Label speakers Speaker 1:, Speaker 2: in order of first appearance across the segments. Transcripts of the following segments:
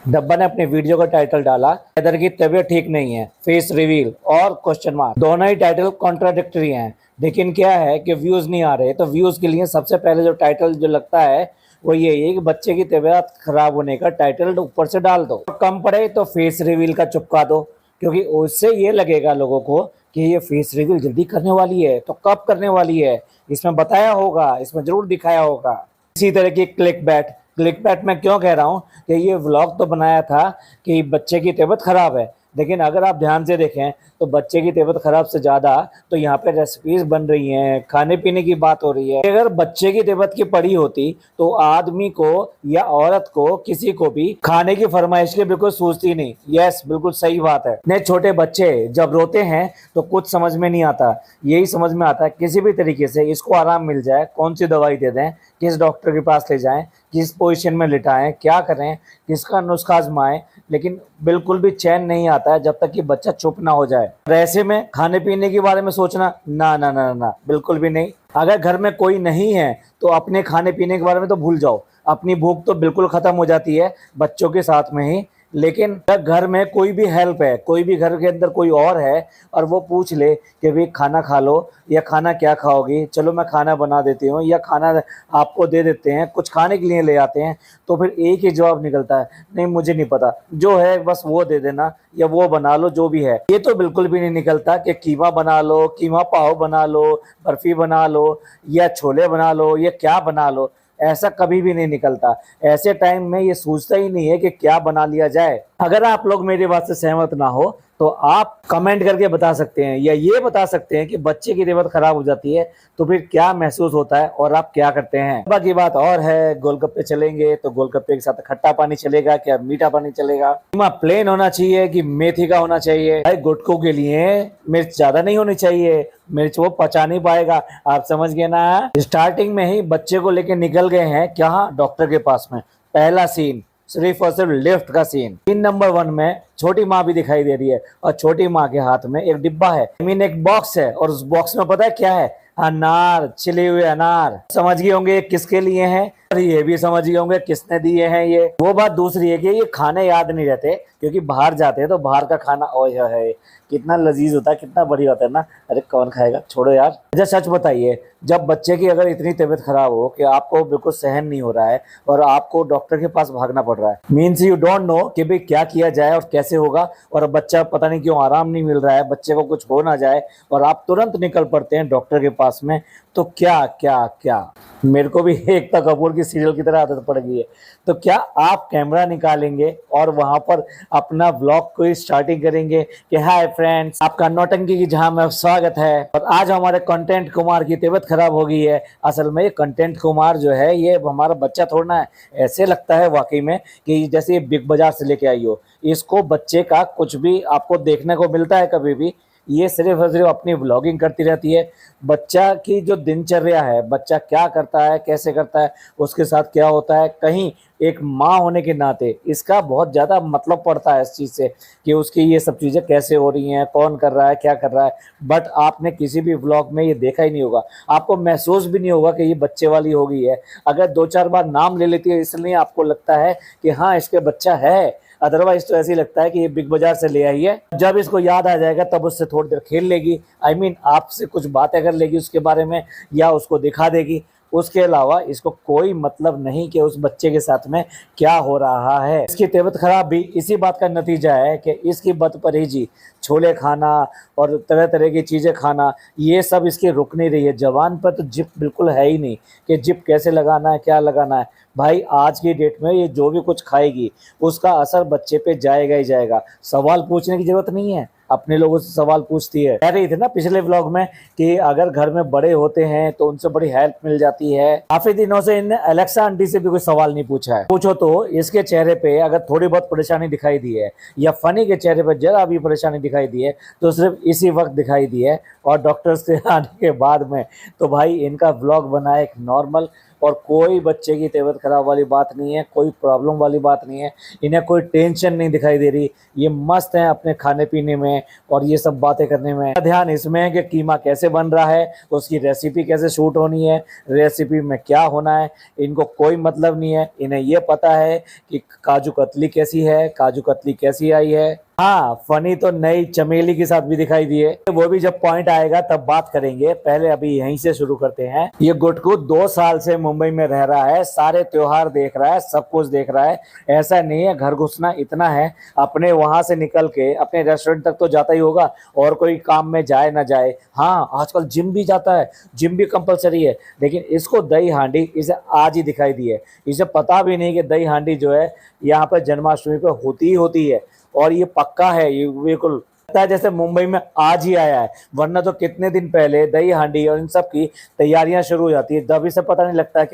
Speaker 1: डब्बा ने अपने वीडियो का टाइटल डाला, हैदर की तबीयत ठीक नहीं है, फेस रिवील और क्वेश्चन मार्क। दोनों ही टाइटल कॉन्ट्राडिक्टरी हैं, लेकिन क्या है कि व्यूज नहीं आ रहे। तो व्यूज के लिए सबसे पहले जो टाइटल जो लगता है वो ये है कि बच्चे की तबीयत खराब होने का टाइटल ऊपर से डाल दो। कम पड़े तो फेस रिवील का चिपका दो, क्योंकि उससे ये लगेगा लोगों को कि ये फेस रिवील जल्दी करने वाली है। तो कब करने वाली है इसमें बताया होगा, इसमें जरूर दिखाया होगा। इसी तरह की क्लिक बैट मैं क्यों कह रहा हूँ कि ये व्लॉग तो बनाया था कि बच्चे की तबीयत खराब है, लेकिन अगर आप ध्यान से देखें तो बच्चे की तबीयत खराब से ज़्यादा तो यहाँ पे रेसिपीज बन रही हैं, खाने पीने की बात हो रही है। अगर बच्चे की तबीयत की पड़ी होती तो आदमी को या औरत को किसी को भी खाने की फरमाइश की बिल्कुल सूझती नहीं। यस, बिल्कुल सही बात है। इतने छोटे बच्चे जब रोते हैं तो कुछ समझ में नहीं आता, यही समझ में आता है किसी भी तरीके से इसको आराम मिल जाए, कौन सी दवाई दे दें, किस डॉक्टर के पास ले जाएं, किस पोजीशन में लिटाएं, क्या करें, किसका नुस्खा आजमाएं, लेकिन बिल्कुल भी चैन नहीं आता है जब तक कि बच्चा चुप ना हो जाए। और ऐसे में खाने पीने के बारे में सोचना ना ना ना ना, बिल्कुल भी नहीं। अगर घर में कोई नहीं है तो अपने खाने पीने के बारे में तो भूल जाओ, अपनी भूख तो बिल्कुल खत्म हो जाती है बच्चों के साथ में ही। लेकिन अगर घर में कोई भी हेल्प है, कोई भी घर के अंदर कोई और है और वो पूछ ले कि भाई खाना खा लो या खाना क्या खाओगी, चलो मैं खाना बना देती हूँ या खाना आपको दे देते हैं, कुछ खाने के लिए ले आते हैं, तो फिर एक ही जवाब निकलता है, नहीं मुझे नहीं पता, जो है बस वो दे देना या वो बना लो जो भी है। ये तो बिल्कुल भी नहीं निकलता कि कीमा बना लो, कीमा पाव बना लो, बर्फी बना लो या छोले बना लो या क्या बना लो। ऐसा कभी भी नहीं निकलता। ऐसे टाइम में ये सोचता ही नहीं है कि क्या बना लिया जाए। अगर आप लोग मेरी बात से सहमत ना हो तो आप कमेंट करके बता सकते हैं या ये बता सकते हैं कि बच्चे की तबीयत खराब हो जाती है तो फिर क्या महसूस होता है और आप क्या करते हैं। बाकी बात और है, गोलगप्पे चलेंगे तो गोलगप्पे के साथ खट्टा पानी चलेगा क्या मीठा पानी चलेगा, कीमा प्लेन होना चाहिए कि मेथी का होना चाहिए। भाई गुटकों के लिए मिर्च ज्यादा नहीं होनी चाहिए, मिर्च वो पचा नहीं पाएगा, आप समझ गए ना। स्टार्टिंग में ही बच्चे को लेके निकल गए हैं क्या, डॉक्टर के पास में। पहला सीन सिर्फ और सिर्फ लिफ्ट का सीन नंबर 1 में छोटी माँ भी दिखाई दे रही है और छोटी माँ के हाथ में एक डिब्बा है, एक बॉक्स है, और उस बॉक्स में पता है क्या है, अनार, छिले हुए अनार। समझ गए होंगे ये किसके लिए हैं, और ये भी समझ गए होंगे किसने दिए हैं ये। वो बात दूसरी है कि ये खाने याद नहीं रहते, क्योंकि बाहर जाते हैं तो बाहर का खाना ओए है कितना लजीज होता है, कितना बढ़िया होता है ना। अरे कौन खाएगा, छोड़ो यार। अच्छा सच बताइए, जब बच्चे की अगर इतनी तबीयत खराब हो कि आपको बिल्कुल सहन नहीं हो रहा है और आपको डॉक्टर के पास भागना पड़ रहा है, मीन्स यू डोंट नो कि भाई क्या किया जाए और कैसे होगा, और बच्चा पता नहीं क्यों आराम नहीं मिल रहा है, बच्चे को कुछ हो ना जाए और आप तुरंत निकल पड़ते हैं डॉक्टर के पास में, तो क्या क्या क्या। मेरे को भी एकता कपूर की सीरियल की तरह आदत पड़ गई है। तो क्या आप कैमरा निकालेंगे और वहां पर अपना व्लॉग को स्टार्टिंग करेंगे कि हाय फ्रेंड्स, आपका नौटंकी की जहां में स्वागत है, और आज हमारे कंटेंट कुमार की तबीयत खराब हो गई है। असल में ये कंटेंट कुमार जो है ये हमारा बच्चा थोड़ा है। ऐसे लगता है वाकई में कि जैसे ये बिग बाजार से लेके आई हो। इसको बच्चे का कुछ भी आपको देखने को मिलता है कभी भी, ये सिर्फ और सिर्फ अपनी व्लॉगिंग करती रहती है। बच्चा की जो दिनचर्या है, बच्चा क्या करता है, कैसे करता है, उसके साथ क्या होता है, कहीं एक माँ होने के नाते इसका बहुत ज़्यादा मतलब पड़ता है इस चीज़ से कि उसकी ये सब चीज़ें कैसे हो रही हैं, कौन कर रहा है, क्या कर रहा है। बट आपने किसी भी व्लॉग में ये देखा ही नहीं होगा, आपको महसूस भी नहीं होगा कि ये बच्चे वाली हो गई है। अगर 2-4 बार नाम ले लेती है इसलिए आपको लगता है कि हाँ इसके बच्चा है, अदरवाइज तो ऐसे ही लगता है कि ये बिग बाजार से ले आई है। जब इसको याद आ जाएगा तब उससे थोड़ी देर खेल लेगी, आपसे कुछ बातें कर लेगी उसके बारे में या उसको दिखा देगी। उसके अलावा इसको कोई मतलब नहीं कि उस बच्चे के साथ में क्या हो रहा है। इसकी तबीयत खराब भी इसी बात का नतीजा है कि इसकी बदपरहेजी, छोले खाना और तरह तरह की चीज़ें खाना, ये सब इसकी रुक नहीं रही है। जवान पर तो जिप बिल्कुल है ही नहीं कि जिप कैसे लगाना है, क्या लगाना है। भाई आज की डेट में ये जो भी कुछ खाएगी उसका असर बच्चे पे जाएगा ही जाएगा। सवाल पूछने की जरूरत नहीं है, अपने लोगों से सवाल पूछती है। कह रही थी ना पिछले व्लॉग में कि अगर घर में बड़े होते हैं तो उनसे बड़ी हेल्प मिल जाती है। काफी दिनों से इन अलेक्सा आंटी से भी कोई सवाल नहीं पूछा है। पूछो तो इसके चेहरे पे अगर थोड़ी बहुत परेशानी दिखाई दी है या फनी के चेहरे पे जरा भी परेशानी दिखाई दी है तो सिर्फ इसी वक्त दिखाई दी है, और डॉक्टर से आने के बाद में। तो भाई इनका व्लॉग बना एक नॉर्मल और कोई बच्चे की तबीयत खराब वाली बात नहीं है, कोई प्रॉब्लम वाली बात नहीं है, इन्हें कोई टेंशन नहीं दिखाई दे रही। ये मस्त हैं अपने खाने पीने में और ये सब बातें करने में। ध्यान इसमें है कि कीमा कैसे बन रहा है, उसकी रेसिपी कैसे शूट होनी है, रेसिपी में क्या होना है, इनको कोई मतलब नहीं है। इन्हें ये पता है कि काजू कतली कैसी है, काजू कतली कैसी आई है। हाँ, फनी तो नई चमेली के साथ भी दिखाई दिए, वो भी जब पॉइंट आएगा तब बात करेंगे। पहले अभी यहीं से शुरू करते हैं। ये गुटकू 2 साल से मुंबई में रह रहा है, सारे त्योहार देख रहा है, सब कुछ देख रहा है। ऐसा नहीं है घर घुसना इतना है, अपने वहां से निकल के अपने रेस्टोरेंट तक तो जाता ही होगा, और कोई काम में जाए ना जाए। हाँ, आजकल जिम भी जाता है, जिम भी कंपलसरी है। लेकिन इसको दही हांडी इसे आज ही दिखाई दी है। इसे पता भी नहीं कि दही हांडी जो है यहाँ पर जन्माष्टमी पे होती ही होती है, और ये पक्का है, ये बिल्कुल लगता है जैसे मुंबई में आज ही आया है, वरना तो कितने दिन पहले दही हांडी और इन सब की तैयारियां शुरू हो जाती है। तभी से पता नहीं लगता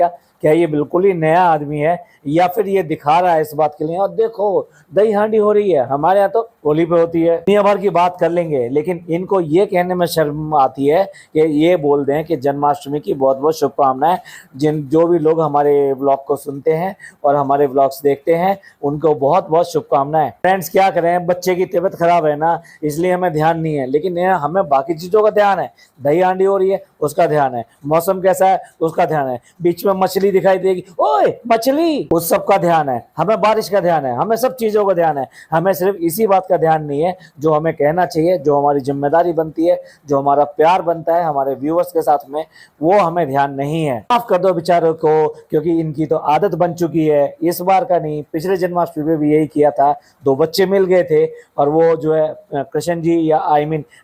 Speaker 1: क्या ये बिल्कुल ही नया आदमी है, या फिर ये दिखा रहा है इस बात के लिए। और देखो दही हांडी हो रही है, हमारे यहाँ तो होली पे होती है। दुनिया भर की बात कर लेंगे, लेकिन इनको ये कहने में शर्म आती है कि ये बोल दें कि जन्माष्टमी की बहुत बहुत शुभकामनाएं। जो भी लोग हमारे ब्लॉग को सुनते हैं और हमारे ब्लॉग्स देखते हैं, उनको बहुत बहुत शुभकामनाएं। फ्रेंड्स, क्या करें, बच्चे की तबीयत खराब है ना, इसलिए हमें ध्यान नहीं है, लेकिन हमें बाकी चीजों का ध्यान है। दही हांडी हो रही है उसका ध्यान है, मौसम कैसा है उसका ध्यान है, बीच में मछली दिखाई देगी, ओए मछली, उस सब का ध्यान है, हमें बारिश का ध्यान है, हमें सब चीजों का ध्यान है। हमें सिर्फ इसी बात का ध्यान नहीं है जो हमें कहना चाहिए, जो हमारी जिम्मेदारी बनती है, जो हमारा प्यार बनता है हमारे व्यूअर्स के साथ में, वो हमें ध्यान नहीं है। माफ कर दो बेचारों को, क्योंकि इनकी तो आदत बन चुकी है। इस बार का नहीं, पिछले जन्माष्टमी में भी यही किया था। 2 बच्चे मिल गए थे और वो जो है कृष्ण जी या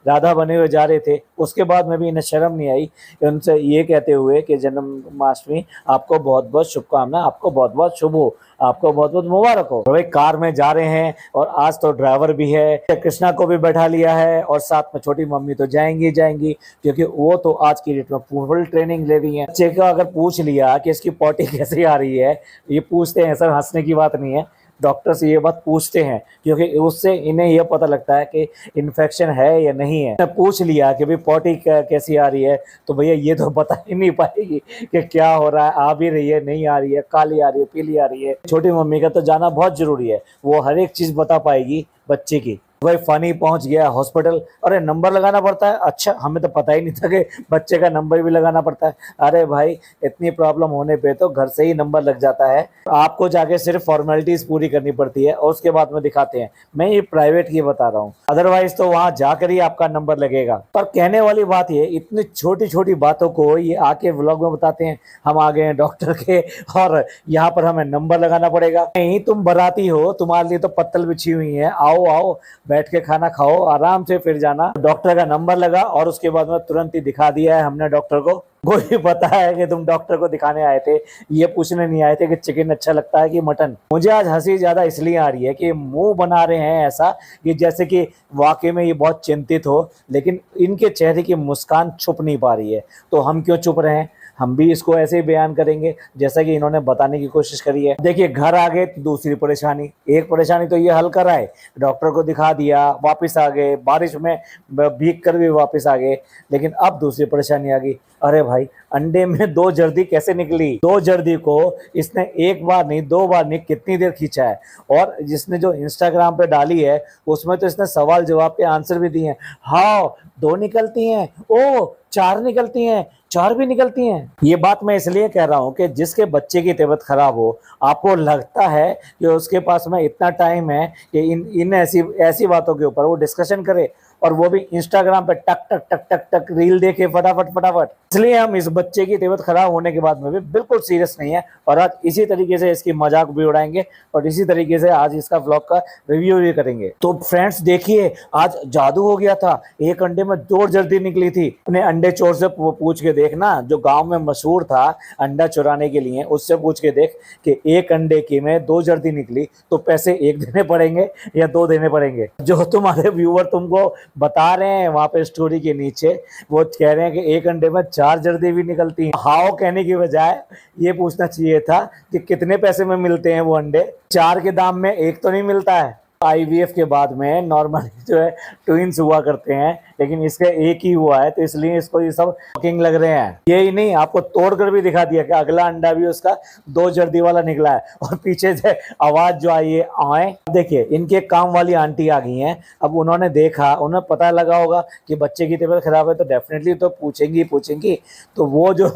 Speaker 1: राधा बने हुए जा रहे थे। उसके बाद में भी इन्हें शर्म नहीं आई उनसे ये कहते हुए कि जन्माष्टमी आपको बहुत बहुत शुभकामना, आपको बहुत बहुत शुभ हो, आपको बहुत बहुत मुबारक हो। भाई कार में जा रहे हैं और आज तो ड्राइवर भी है, कृष्णा को भी बैठा लिया है और साथ में छोटी मम्मी तो जाएंगी जाएंगी, क्योंकि वो तो आज की डेट में फुल ट्रेनिंग ले रही है। बच्चे को अगर पूछ लिया कि इसकी पॉटी कैसे आ रही है, ये पूछते हैं, सर हंसने की बात नहीं है, डॉक्टर से ये बात पूछते हैं, क्योंकि उससे इन्हें यह पता लगता है कि इन्फेक्शन है या नहीं है। पूछ लिया कि भाई पॉटी कैसी आ रही है, तो भैया ये तो बता ही नहीं पाएगी कि क्या हो रहा है, आ भी रही है, नहीं आ रही है, काली आ रही है, पीली आ रही है। छोटी मम्मी का तो जाना बहुत जरूरी है, वो हर एक चीज बता पाएगी बच्चे की। भाई फनी पहुंच गया हॉस्पिटल, अरे नंबर लगाना पड़ता है, अच्छा हमें तो पता ही नहीं था कि बच्चे का नंबर भी लगाना पड़ता है। अरे भाई इतनी प्रॉब्लम होने पे तो घर से ही नंबर लग जाता है, आपको जाके सिर्फ फॉर्मेलिटीज पूरी करनी पड़ती है और उसके बाद में दिखाते हैं। मैं ये प्राइवेट की बता रहा हूँ, अदरवाइज तो वहां जाकर ही आपका नंबर लगेगा। पर कहने वाली बात ये, इतनी छोटी छोटी बातों को ये आके व्लॉग में बताते हैं, हम आ गए हैं डॉक्टर के और यहाँ पर हमें नंबर लगाना पड़ेगा। नहीं, तुम बराती हो, तुम्हारे लिए तो पत्तल बिछी हुई है, आओ आओ बैठ के खाना खाओ आराम से, फिर जाना। डॉक्टर का नंबर लगा और उसके बाद में तुरंत ही दिखा दिया है हमने डॉक्टर को। कोई पता है कि तुम डॉक्टर को दिखाने आए थे, ये पूछने नहीं आए थे कि चिकन अच्छा लगता है कि मटन। मुझे आज हंसी ज्यादा इसलिए आ रही है कि मुंह बना रहे हैं ऐसा कि जैसे कि वाकई में ये बहुत चिंतित हो, लेकिन इनके चेहरे की मुस्कान छुप नहीं पा रही है। तो हम क्यों चुप रहे हैं, हम भी इसको ऐसे ही बयान करेंगे जैसा कि इन्होंने बताने की कोशिश करी है। देखिए घर आ गए तो दूसरी परेशानी, एक परेशानी तो ये हल कर आए, डॉक्टर को दिखा दिया, वापस आ गए, बारिश में भीग कर भी वापस आ गए। लेकिन अब दूसरी परेशानी आ गई, अरे भाई अंडे में 2 जर्दी कैसे निकली। 2 जर्दी को इसने एक बार नहीं 2 बार नहीं कितनी देर खींचा है, और जिसने जो इंस्टाग्राम पे डाली है उसमें तो इसने सवाल जवाब के आंसर भी दिए हैं। हाँ 2 निकलती हैं, ओ 4 निकलती हैं, 4 भी निकलती हैं। ये बात मैं इसलिए कह रहा हूँ कि जिसके बच्चे की तबीयत खराब हो, आपको लगता है कि उसके पास में इतना टाइम है कि इन ऐसी बातों के ऊपर वो डिस्कशन करे, और वो भी इंस्टाग्राम पे टक टक टक टक टक रील देखे फटाफट फटाफट। इसलिए हम इस बच्चे की तबीयत खराब होने के बाद में भी बिल्कुल सीरियस नहीं है, और आज इसी तरीके से इसकी मजाक भी उड़ाएंगे और इसी तरीके से आज इसका व्लॉग का रिव्यू भी करेंगे। तो फ्रेंड्स देखिए, आज जादू हो गया था, एक अंडे में 2 जर्दी निकली थी। अपने अंडे चोर से पूछ के देखना, जो गाँव में मशहूर था अंडा चुराने के लिए, उससे पूछ के देख कि एक अंडे की में 2 जर्दी निकली तो पैसे 1 देने पड़ेंगे या 2 देने पड़ेंगे। जो तुम्हारे व्यूअर तुमको बता रहे हैं वहां पे स्टोरी के नीचे, वो कह रहे हैं कि एक अंडे में 4 जर्दी भी निकलती हैं। हाउ कहने की बजाय ये पूछना चाहिए था कि कितने पैसे में मिलते हैं वो अंडे। 4 के दाम में 1 तो नहीं मिलता है, आईवीएफ के बाद में नॉर्मली जो है ट्विंस हुआ करते हैं, लेकिन इसका एक ही हुआ है, तो इसलिए इसको ये सब शॉकिंग लग रहे हैं। यही नहीं, आपको तोड़कर भी दिखा दिया कि अगला अंडा भी उसका 2 जर्दी वाला निकला है, और पीछे से आवाज जो आई है आए। देखिए इनके काम वाली आंटी आ गई हैं। अब उन्होंने देखा, उन्हें पता लगा होगा कि बच्चे की तबीयत खराब है, तो डेफिनेटली तो पूछेंगी। तो वो जो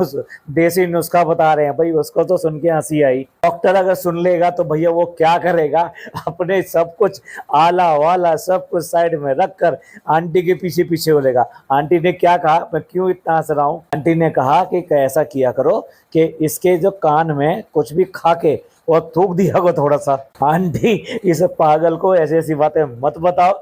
Speaker 1: देसी नुस्खा बता रहे हैं भाई, उसको तो सुन के हंसी आई। डॉक्टर अगर सुन लेगा तो भैया वो क्या करेगा, अपने सब कुछ आला वाला सब कुछ साइड में रखकर आंटी के पीछे पीछे बोलेगा। आंटी ने क्या कहा, मैं क्यों इतना हंस रहा हूँ, आंटी ने कहा कि ऐसा किया करो कि इसके जो कान में कुछ भी खा के और थूक दिया को थोड़ा सा। आंटी इस पागल को ऐसी ऐसी बातें मत बताओ,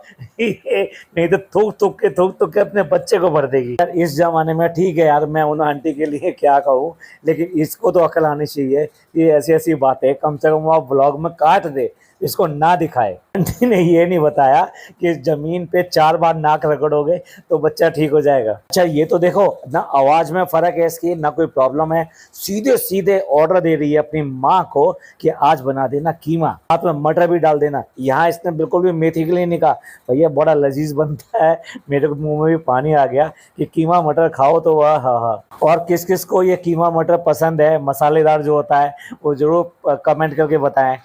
Speaker 1: नहीं तो थूक थूक के अपने बच्चे को भर देगी। यार इस जमाने में ठीक है यार, मैं उन आंटी के लिए क्या कहूँ, लेकिन इसको तो अकल आनी चाहिए। ये ऐसी ऐसी बातें कम से कम आप ब्लॉग में काट दे, इसको ना दिखाए। आंटी ने ये नहीं बताया कि जमीन पे 4 बार नाक रगड़ोगे तो बच्चा ठीक हो जाएगा। अच्छा ये तो देखो ना, आवाज में फर्क है इसकी, ना कोई प्रॉब्लम है, सीधे सीधे ऑर्डर दे रही है अपनी माँ को कि आज बना देना कीमा, साथ में मटर भी डाल देना। यहाँ इसने बिल्कुल भी मेथी के लिए नहीं कहा, भैया बड़ा लजीज बनता है, मेरे मुंह में भी पानी आ गया कि कीमा मटर खाओ तो वाह हा। और किस किस को ये कीमा मटर पसंद है, मसालेदार जो होता है, वो जरूर कमेंट करके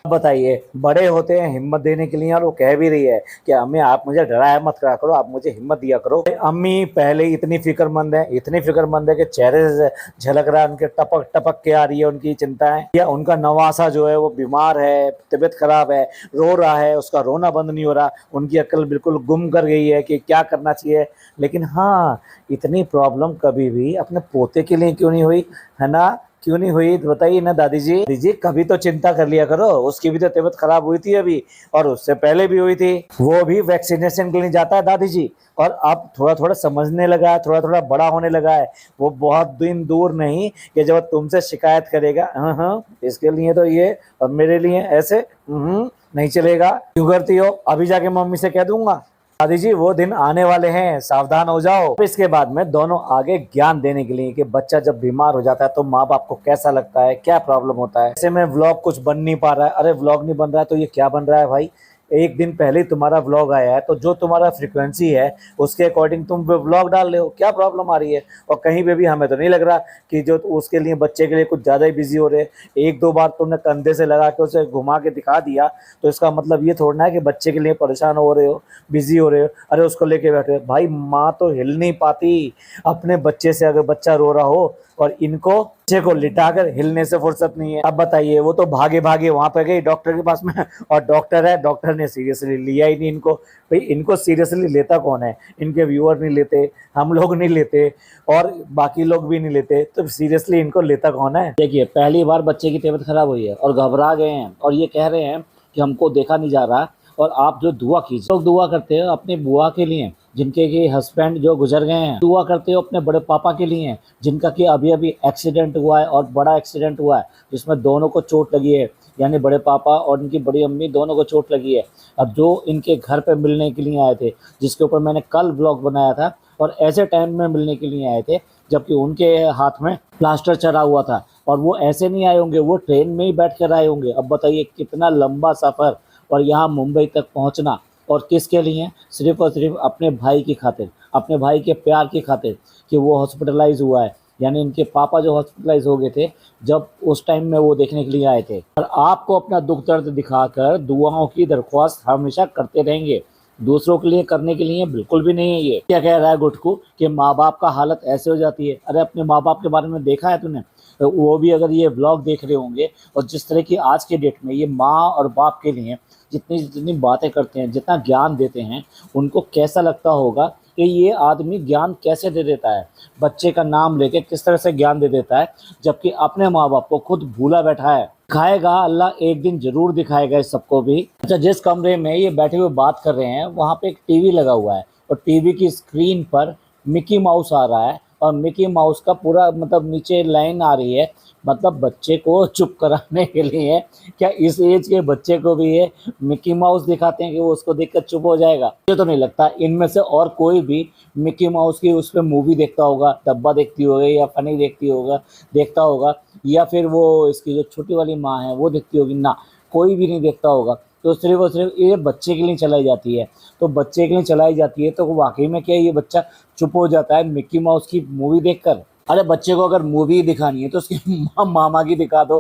Speaker 1: बताइए। बड़े होते हैं हिम्मत देने के लिए, और वो कह भी रही है कि अम्मी आप मुझे डराया मत करा करो, आप मुझे हिम्मत दिया करो। अम्मी पहले इतनी फिक्रमंद है कि चेहरे से झलक रहा है, उनके टपक टपक के आ रही है उनकी चिंताएं। या उनका नवासा जो है वो बीमार है, तबीयत खराब है, रो रहा है, उसका रोना बंद नहीं हो रहा, उनकी अक्ल बिल्कुल गुम कर गई है कि क्या करना चाहिए। लेकिन हाँ, इतनी प्रॉब्लम कभी भी अपने पोते के लिए क्यों नहीं हुई, है ना, क्यों नहीं हुई बताइए ना दादी जी कभी तो चिंता कर लिया करो, उसकी भी तो तबीयत खराब हुई थी अभी, और उससे पहले भी हुई थी, वो भी वैक्सीनेशन के लिए जाता है दादी जी, और अब थोड़ा थोड़ा समझने लगा है, थोड़ा थोड़ा बड़ा होने लगा है, वो बहुत दिन दूर नहीं कि जब तुमसे शिकायत करेगा, हाँ इसके लिए तो ये और मेरे लिए ऐसे नहीं चलेगा, क्यों करती हो, अभी जाके मम्मी से कह दूंगा। दादी जी वो दिन आने वाले हैं, सावधान हो जाओ। इसके बाद में दोनों आगे ज्ञान देने के लिए कि बच्चा जब बीमार हो जाता है तो माँ बाप को कैसा लगता है, क्या प्रॉब्लम होता है। ऐसे में व्लॉग कुछ बन नहीं पा रहा है, अरे व्लॉग नहीं बन रहा है तो ये क्या बन रहा है भाई, एक दिन पहले ही तुम्हारा व्लॉग आया है, तो जो तुम्हारा फ्रीक्वेंसी है उसके अकॉर्डिंग तुम व्लॉग डाल रहे हो, क्या प्रॉब्लम आ रही है। और कहीं पे भी हमें तो नहीं लग रहा कि जो उसके लिए बच्चे के लिए कुछ ज़्यादा ही बिजी हो रहे। 1-2 बार तुमने कंधे से लगा के उसे घुमा के दिखा दिया, तो इसका मतलब ये थोड़ा ना है कि बच्चे के लिए परेशान हो रहे हो, बिजी हो रहे हो। अरे उसको लेके बैठे भाई, माँ तो हिल नहीं पाती अपने बच्चे से, अगर बच्चा रो रहा हो, और इनको बच्चे को लिटाकर हिलने से फुर्सत नहीं है। अब बताइए, वो तो भागे भागे वहां पे गई डॉक्टर के पास में, और डॉक्टर है, डॉक्टर ने सीरियसली लिया ही नहीं इनको। भाई इनको सीरियसली लेता कौन है, इनके व्यूअर नहीं लेते, हम लोग नहीं लेते, और बाकी लोग भी नहीं लेते, तो सीरियसली इनको लेता कौन है। देखिए पहली बार बच्चे की तबीयत खराब हुई है और घबरा गए हैं, और ये कह रहे हैं कि हमको देखा नहीं जा रहा, और आप जो दुआ कीजिए, लोग दुआ करते हो अपनी बुआ के लिए जिनके कि हस्बैंड जो गुजर गए हैं, दुआ करते हो अपने बड़े पापा के लिए जिनका कि अभी अभी एक्सीडेंट हुआ है, और बड़ा एक्सीडेंट हुआ है जिसमें दोनों को चोट लगी है, यानी बड़े पापा और इनकी बड़ी अम्मी दोनों को चोट लगी है। अब जो इनके घर पे मिलने के लिए आए थे, जिसके ऊपर मैंने कल ब्लॉग बनाया था, और ऐसे टाइम में मिलने के लिए आए थे जबकि उनके हाथ में प्लास्टर चढ़ा हुआ था, और वो ऐसे नहीं आए होंगे, वो ट्रेन में ही बैठ कर आए होंगे। अब बताइए कितना लंबा सफ़र, और यहाँ मुंबई तक पहुँचना, और किसके लिए, सिर्फ और सिर्फ अपने भाई की खातिर, अपने भाई के प्यार की खातिर कि वो हॉस्पिटलाइज हुआ है। यानी इनके पापा जो हॉस्पिटलाइज हो गए थे, जब उस टाइम में वो देखने के लिए आए थे। और आपको अपना दुख दर्द दिखाकर दुआओं की दरख्वास्त हमेशा करते रहेंगे, दूसरों के लिए करने के लिए बिल्कुल भी नहीं है। ये क्या कह रहा है गुटकू कि माँ बाप का हालत ऐसे हो जाती है। अरे अपने माँ बाप के बारे में देखा है तूने, तो वो भी अगर ये व्लॉग देख रहे होंगे, और जिस तरह की आज के डेट में ये माँ और बाप के लिए जितनी बातें करते हैं, जितना ज्ञान देते हैं, उनको कैसा लगता होगा कि ये आदमी ज्ञान कैसे दे देता है, बच्चे का नाम लेके किस तरह से ज्ञान दे देता है, जबकि अपने माँ बाप को खुद भूला बैठा है। दिखाएगा अल्लाह, एक दिन जरूर दिखाएगा इस सबको भी। अच्छा, जिस कमरे में ये बैठे हुए बात कर रहे हैं वहाँ पे एक टीवी लगा हुआ है, और टीवी की स्क्रीन पर मिकी माउस आ रहा है, और मिकी माउस का पूरा मतलब नीचे लाइन आ रही है, मतलब बच्चे को चुप कराने के लिए। क्या इस एज के बच्चे को भी ये मिकी माउस दिखाते हैं कि वो उसको देखकर चुप हो जाएगा? मुझे तो नहीं लगता इनमें से और कोई भी मिकी माउस की उस पर मूवी देखता होगा, डब्बा देखती होगी, या फनी देखता होगा, या फिर वो इसकी जो छोटी वाली माँ है वो देखती होगी, ना कोई भी नहीं देखता होगा। तो सिर्फ और सिर्फ ये बच्चे के लिए चलाई जाती है। तो बच्चे के लिए चलाई जाती है तो वाकई में क्या ये बच्चा चुप हो जाता है मिक्की माउस की मूवी देखकर? अरे बच्चे को अगर मूवी दिखानी है तो उसकी मामा की दिखा दो,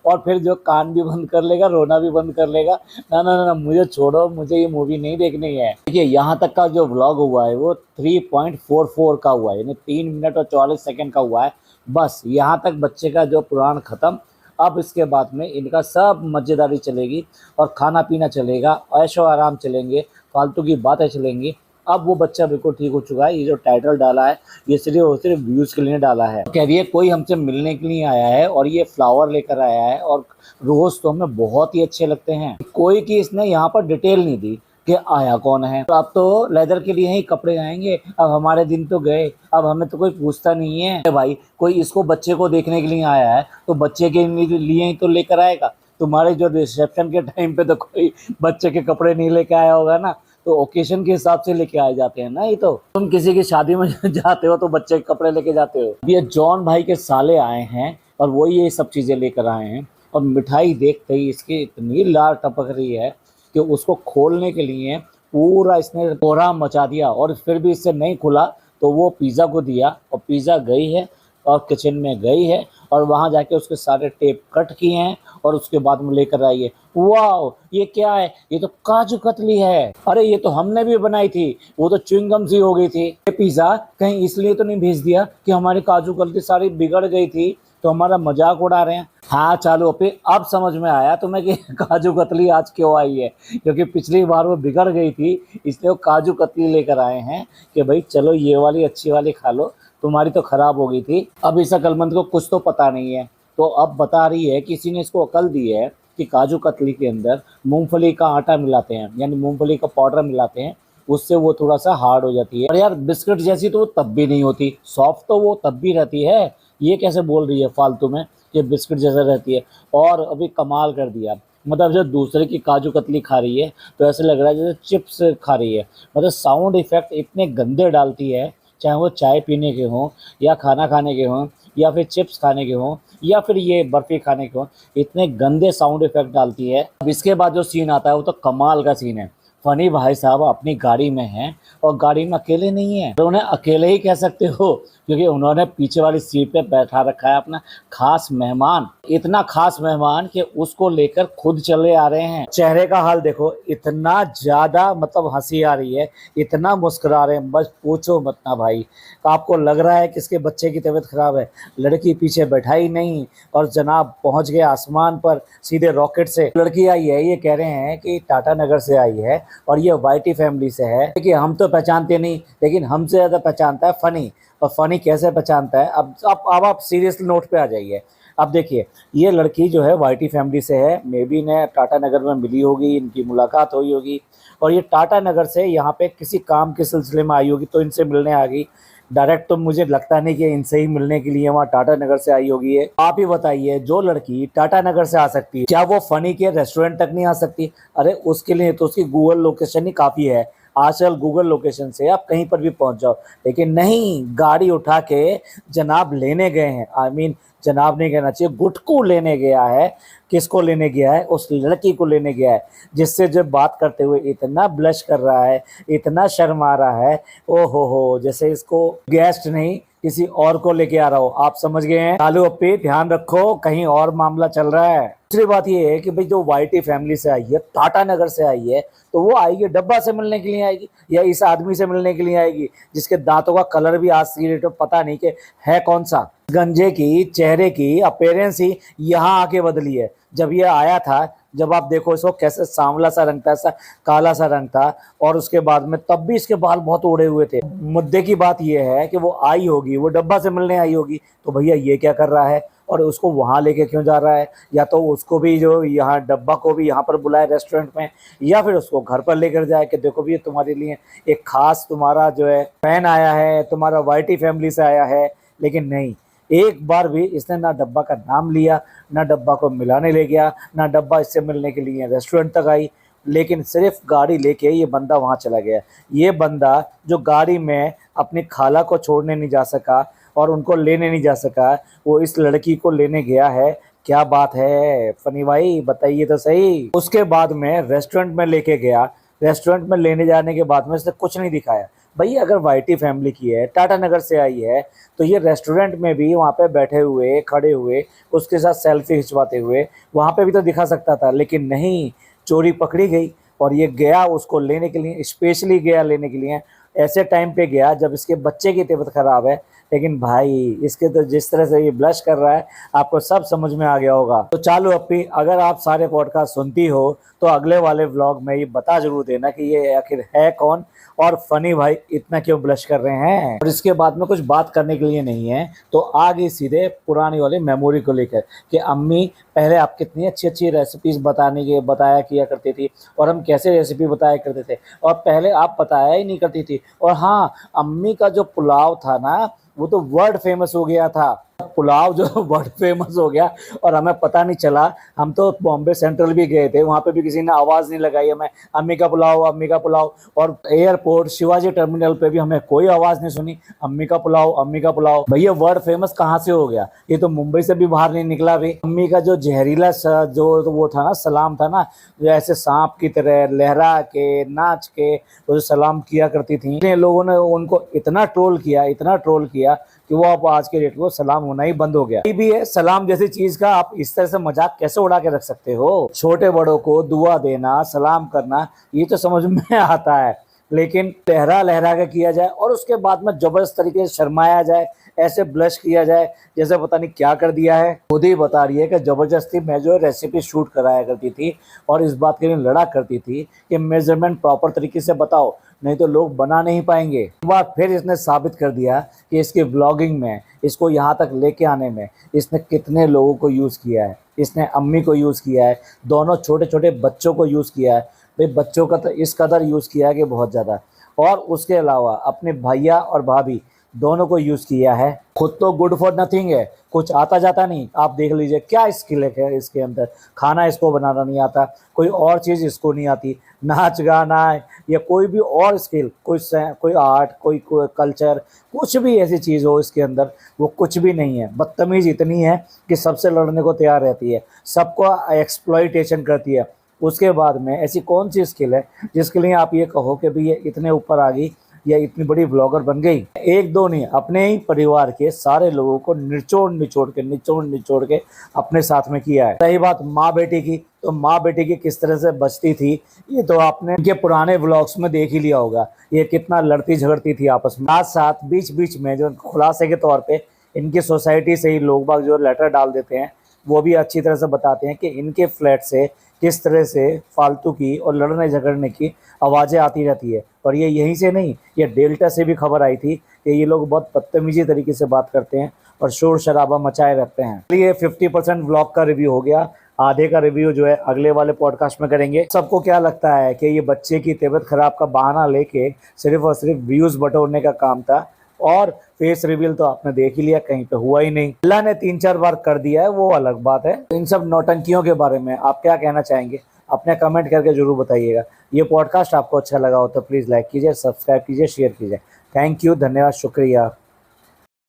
Speaker 1: और फिर जो कान भी बंद कर लेगा, रोना भी बंद कर लेगा, ना ना ना ना, मुझे छोड़ो, मुझे ये मूवी नहीं देखनी है। देखिए यहाँ तक का जो व्लॉग हुआ है वो 3.44 का हुआ है, यानी 3 मिनट और 44 सेकंड का हुआ है। बस यहाँ तक बच्चे का जो पुराण खत्म। अब इसके बाद में इनका सब मज़ेदारी चलेगी और खाना पीना चलेगा, ऐशो आराम चलेंगे, फालतू की बातें चलेंगी। अब वो बच्चा बिल्कुल ठीक हो चुका है। ये जो टाइटल डाला है ये सिर्फ और सिर्फ व्यूज़ के लिए डाला है। कह रही है कोई हमसे मिलने के लिए आया है और ये फ्लावर लेकर आया है, और रोज़ तो हमें बहुत ही अच्छे लगते हैं। कोई की इसने यहाँ पर डिटेल नहीं दी कि आया कौन है। तो अब तो लेदर के लिए ही कपड़े आएंगे, अब हमारे दिन तो गए, अब हमें तो कोई पूछता नहीं है। भाई कोई इसको बच्चे को देखने के लिए आया है तो बच्चे के लिए ही तो लेकर आएगा। तुम्हारे जो रिसेप्शन के टाइम पे तो कोई बच्चे के कपड़े नहीं लेके आया होगा ना, तो ओकेशन के हिसाब से लेके आए जाते हैं ना। ये तो तुम किसी की शादी में जाते हो तो बच्चे के कपड़े लेके जाते हो। ये जॉन भाई के साले आए हैं और वो ये सब चीज़ें लेकर आए हैं, और मिठाई देखते ही इसकी इतनी लार टपक रही है कि उसको खोलने के लिए पूरा इसने कोहराम मचा दिया, और फिर भी इससे नहीं खुला तो वो पिज़्ज़ा को दिया, और पिज़्ज़ा गई है और किचन में गई है और वहाँ जाके उसके सारे टेप कट किए हैं और उसके बाद में लेकर आई है। वाह ये क्या है? ये तो काजू कतली है। अरे ये तो हमने भी बनाई थी, वो तो च्युइंगम सी हो गई थी। ये पिज़्ज़ा कहीं इसलिए तो नहीं भेज दिया कि हमारी काजू कतली सारी बिगड़ गई थी तो हमारा मजाक उड़ा रहे हैं? हाँ चालू पे अब समझ में आया तुम्हें कि काजू कतली आज क्यों आई है, क्योंकि पिछली बार वो बिगड़ गई थी इसलिए वो काजू कतली लेकर आए हैं कि भाई चलो ये वाली अच्छी वाली खा लो, तुम्हारी तो खराब हो गई थी। अब इस अक्लमंद को कुछ तो पता नहीं है, तो अब बता रही है किसी ने इसको अकल दी है कि काजू कतली के अंदर मूंगफली का आटा मिलाते हैं, यानी मूंगफली का पाउडर मिलाते हैं, उससे वो थोड़ा सा हार्ड हो जाती है। और यार बिस्किट जैसी तो वो तब भी नहीं होती, सॉफ्ट तो वो तब भी रहती है। ये कैसे बोल रही है फालतू में कि बिस्किट जैसा रहती है? और अभी कमाल कर दिया, मतलब जब दूसरे की काजू कतली खा रही है तो ऐसे लग रहा है जैसे चिप्स खा रही है। मतलब साउंड इफेक्ट इतने गंदे डालती है, चाहे वो चाय पीने के हों या खाना खाने के हों या फिर चिप्स खाने के हों या फिर ये बर्फ़ी खाने के हों, इतने गंदे साउंड इफेक्ट डालती है। अब इसके बाद जो सीन आता है वो तो कमाल का सीन है। फनी भाई साहब अपनी गाड़ी में हैं और गाड़ी में अकेले नहीं हैं, तो उन्हें अकेले ही कह सकते हो क्योंकि उन्होंने पीछे वाली सीट पे बैठा रखा है अपना खास मेहमान। इतना खास मेहमान कि उसको लेकर खुद चले आ रहे हैं। चेहरे का हाल देखो, इतना ज़्यादा मतलब हंसी आ रही है, इतना मुस्कुरा रहे हैं, बस पूछो मत ना भाई। आपको लग रहा है कि इसके बच्चे की तबीयत खराब है, लड़की पीछे बैठा ही नहीं और जनाब पहुंच गया आसमान पर सीधे रॉकेट से। लड़की आई है, ये कह रहे हैं कि टाटा नगर से आई है और ये वाईटी फैमिली से है। देखिए हम तो पहचानते नहीं, लेकिन हमसे ज़्यादा पहचानता है फ़नी। और फ़नी कैसे पहचानता है, अब आप सीरियस नोट पे आ जाइए। अब देखिए ये लड़की जो है वाईटी फैमिली से है, मे बी ने टाटा नगर में मिली होगी, इनकी मुलाकात हुई होगी और ये टाटा नगर से यहाँ पे किसी काम के सिलसिले में आई होगी तो इनसे मिलने आ गई। डायरेक्ट तो मुझे लगता नहीं कि इनसे ही मिलने के लिए वहाँ टाटा नगर से आई होगी। है आप ही बताइए, जो लड़की टाटा नगर से आ सकती है क्या वो फ़नी के रेस्टोरेंट तक नहीं आ सकती? अरे उसके लिए तो उसकी गूगल लोकेशन ही काफ़ी है। आजकल गूगल लोकेशन से आप कहीं पर भी पहुंच जाओ, लेकिन नहीं, गाड़ी उठा के जनाब लेने गए हैं। आई मीन जनाब नहीं कहना चाहिए, गुटकू लेने गया है। किसको लेने गया है? उस लड़की को लेने गया है जिससे जब बात करते हुए इतना ब्लश कर रहा है, इतना शर्मा रहा है, ओ हो, जैसे इसको गेस्ट नहीं किसी और को लेके आ रहा हो। आप समझ गए हैं? चालू अपी ध्यान रखो, कहीं और मामला चल रहा है। दूसरी बात ये है कि भाई जो वाईटी फैमिली से आई है, टाटा नगर से आई है, तो वो आएगी डब्बा से मिलने के लिए आएगी या इस आदमी से मिलने के लिए आएगी जिसके दांतों का कलर भी आज की डेट में पता नहीं कि है कौन सा। गंजे की चेहरे की अपीयरेंस ही यहाँ आके बदली है। जब ये आया था, जब आप देखो इसको कैसे सांवला सा रंग था, ऐसा काला सा रंग था, और उसके बाद में तब भी इसके बाल बहुत उड़े हुए थे। मुद्दे की बात यह है कि वो आई होगी, वो डब्बा से मिलने आई होगी, तो भैया ये क्या कर रहा है और उसको वहाँ लेके क्यों जा रहा है? या तो उसको भी जो यहाँ डब्बा को भी यहाँ पर बुलाए रेस्टोरेंट में, या फिर उसको घर पर लेकर जाए कि देखो भी तुम्हारे लिए एक खास तुम्हारा जो है फैन आया है, तुम्हारा वाईटी फैमिली से आया है। लेकिन नहीं, एक बार भी इसने ना डब्बा का नाम लिया, ना डब्बा को मिलाने ले गया, ना डब्बा इससे मिलने के लिए रेस्टोरेंट तक आई, लेकिन सिर्फ गाड़ी लेके ये बंदा वहाँ चला गया। ये बंदा जो गाड़ी में अपनी खाला को छोड़ने नहीं जा सका और उनको लेने नहीं जा सका, वो इस लड़की को लेने गया है क्या बात है फनी भाई, बताइए तो सही। उसके बाद में रेस्टोरेंट में लेके गया। रेस्टोरेंट में लेने जाने के बाद में इसने कुछ नहीं दिखाया। भैया अगर वाईटी फैमिली की है, टाटा नगर से आई है, तो ये रेस्टोरेंट में भी वहाँ पे बैठे हुए, खड़े हुए, उसके साथ सेल्फी खिंचवाते हुए वहाँ पे भी तो दिखा सकता था, लेकिन नहीं, चोरी पकड़ी गई। और ये गया उसको लेने के लिए, स्पेशली गया लेने के लिए, ऐसे टाइम पे गया जब इसके बच्चे की तबीयत खराब है। लेकिन भाई इसके तो जिस तरह से ये ब्लश कर रहा है, आपको सब समझ में आ गया होगा। तो चालू अपी, अगर आप सारे पॉडकास्ट सुनती हो तो अगले वाले व्लॉग में ये बता जरूर देना कि ये आखिर है कौन, और फनी भाई इतना क्यों ब्लश कर रहे हैं। और इसके बाद में कुछ बात करने के लिए नहीं है, तो आ गई सीधे पुरानी वाली मेमोरी को लेकर कि अम्मी पहले आप कितनी अच्छी अच्छी रेसिपीज बताया किया करती थी, और हम कैसे रेसिपी बताया करते थे, और पहले आप बताया ही नहीं करती थी। और हाँ, अम्मी का जो पुलाव था ना, वो तो वर्ल्ड फेमस हो गया था। पुलाव जो वर्ल्ड फेमस हो गया और हमें पता नहीं चला। हम तो बॉम्बे सेंट्रल भी गए थे, वहां पे भी किसी ने आवाज नहीं लगाई हमें, अम्मी का पुलाव, अम्मी का पुलाव। और एयरपोर्ट शिवाजी टर्मिनल पे भी हमें कोई आवाज नहीं सुनी, अम्मी का पुलाव, अम्मी का पुलाव। भैया वर्ल्ड फेमस कहाँ से हो गया, ये तो मुंबई से भी बाहर नहीं निकला भी। अम्मी का जो जहरीला जो वो था ना, सलाम था ना, जो ऐसे सांप की तरह लहरा के नाच के वो जो सलाम किया करती थी, लोगों ने उनको इतना ट्रोल किया, इतना ट्रोल किया कि वो अब आज के डेट को सलाम होना ही बंद हो गया। ये भी है, सलाम जैसी चीज का आप इस तरह से मजाक कैसे उड़ा के रख सकते हो। छोटे बड़ों को दुआ देना, सलाम करना, ये तो समझ में आता है, लेकिन लहरा लहरा के किया जाए और उसके बाद में जबरदस्त तरीके से शर्माया जाए, ऐसे ब्लश किया जाए जैसे पता नहीं क्या कर दिया है। खुद ही बता रही है कि जबरदस्ती मैं जो रेसिपी शूट कराया करती थी और इस बात के लिए लड़ा करती थी कि मेजरमेंट प्रॉपर तरीके से बताओ, नहीं तो लोग बना नहीं पाएंगे। एक बार फिर इसने साबित कर दिया कि इसकी व्लॉगिंग में, इसको यहाँ तक लेके आने में इसने कितने लोगों को यूज़ किया है। इसने अम्मी को यूज़ किया है, दोनों छोटे छोटे बच्चों को यूज़ किया है। भाई बच्चों का तो इस कदर यूज़ किया है कि बहुत ज़्यादा, और उसके अलावा अपने भैया और भाभी दोनों को यूज़ किया है। खुद तो गुड फॉर नथिंग है, कुछ आता जाता नहीं। आप देख लीजिए क्या स्किल है इसके अंदर, खाना इसको बनाना नहीं आता, कोई और चीज़ इसको नहीं आती, नाच गाना या कोई भी और स्किल, कोई आर्ट, कोई कल्चर, कुछ भी ऐसी चीज़ हो इसके अंदर, वो कुछ भी नहीं है। बदतमीज़ इतनी है कि सबसे लड़ने को तैयार रहती है, सबको एक्सप्लॉइटेशन करती है। उसके बाद में ऐसी कौन सी स्किल है जिसके लिए आप ये कहो कि भाई ये इतने ऊपर आ गई या इतनी बड़ी ब्लॉगर बन गई। एक दो नहीं, अपने ही परिवार के सारे लोगों को निचोड़ निचोड़ के अपने साथ में किया है। रही बात माँ बेटी की, तो माँ बेटी की किस तरह से बचती थी ये तो आपने इनके पुराने व्लॉग्स में देख ही लिया होगा। ये कितना लड़ती झगड़ती थी आपस में। साथ साथ बीच बीच में जो खुलासे के तौर पे इनकी सोसाइटी से ही लोग बाग जो लेटर डाल देते हैं, वो भी अच्छी तरह से बताते हैं कि इनके फ्लैट से किस तरह से फालतू की और लड़ने झगड़ने की आवाज़ें आती रहती है। और ये यहीं से नहीं, ये डेल्टा से भी खबर आई थी कि ये लोग बहुत बदतमीजी तरीके से बात करते हैं और शोर शराबा मचाए रखते हैं। ये 50% व्लॉग का रिव्यू हो गया, आधे का रिव्यू जो है अगले वाले पॉडकास्ट में करेंगे। सबको क्या लगता है कि ये बच्चे की तबीयत खराब का बहाना लेके सिर्फ और सिर्फ व्यूज़ बटोरने का काम था, और फेस रिवील तो आपने देख ही लिया, कहीं पे हुआ ही नहीं। अल्लाह ने 3-4 बार कर दिया है, वो अलग बात है। इन सब नौटंकियों के बारे में आप क्या कहना चाहेंगे, अपने कमेंट करके जरूर बताइएगा। ये पॉडकास्ट आपको अच्छा लगा हो तो प्लीज़ लाइक कीजिए, सब्सक्राइब कीजिए, शेयर कीजिए। थैंक यू, धन्यवाद, शुक्रिया।